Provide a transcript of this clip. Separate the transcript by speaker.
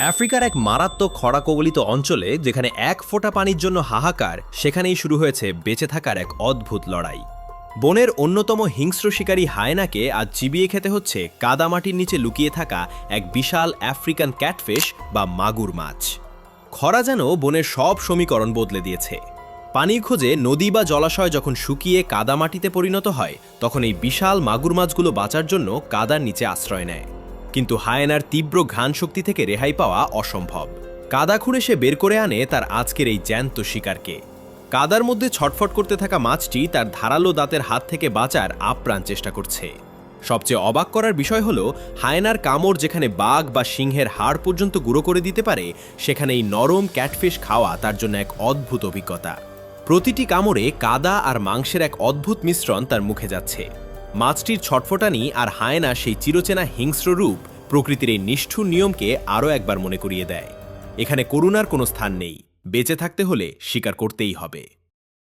Speaker 1: আফ্রিকার এক মারাত্মক খরা কবলিত অঞ্চলে যেখানে এক ফোঁটা পানির জন্য হাহাকার, সেখানেই শুরু হয়েছে বেঁচে থাকার এক অদ্ভুত লড়াই। বনের অন্যতম হিংস্র শিকারী হায়েনাকে আজ চিবিয়ে খেতে হচ্ছে কাদামাটির নিচে লুকিয়ে থাকা এক বিশাল আফ্রিকান ক্যাটফিশ বা মাগুর মাছ। খরা যেন বনের সব সমীকরণ বদলে দিয়েছে। পানির খোঁজে নদী বা জলাশয় যখন শুকিয়ে কাদামাটিতে পরিণত হয়, তখন এই বিশাল মাগুর মাছগুলো বাঁচার জন্য কাদার নিচে আশ্রয় নেয়। কিন্তু হায়েনার তীব্র ঘ্রাণ শক্তি থেকে রেহাই পাওয়া অসম্ভব। কাদা খুঁড়ে সে বের করে আনে তার আজকের এই জ্যান্ত শিকারকে। কাদার মধ্যে ছটফট করতে থাকা মাছটি তার ধারালো দাঁতের হাত থেকে বাঁচার আপ্রাণ চেষ্টা করছে। সবচেয়ে অবাক করার বিষয় হলো, হায়েনার কামড় যেখানে বাঘ বা সিংহের হাড় পর্যন্ত গুঁড়ো করে দিতে পারে, সেখানে এই নরম ক্যাটফিশ খাওয়া তার জন্য এক অদ্ভুত অভিজ্ঞতা। প্রতিটি কামড়ে কাদা আর মাংসের এক অদ্ভুত মিশ্রণ তার মুখে যাচ্ছে। মাছটির ছটফটানি আর হায়েনা সেই চিরচেনা হিংস্র রূপ প্রকৃতির এই নিষ্ঠুর নিয়মকে আরও একবার মনে করিয়ে দেয়। এখানে করুণার কোনো স্থান নেই, বেঁচে থাকতে হলে স্বীকার করতেই হবে।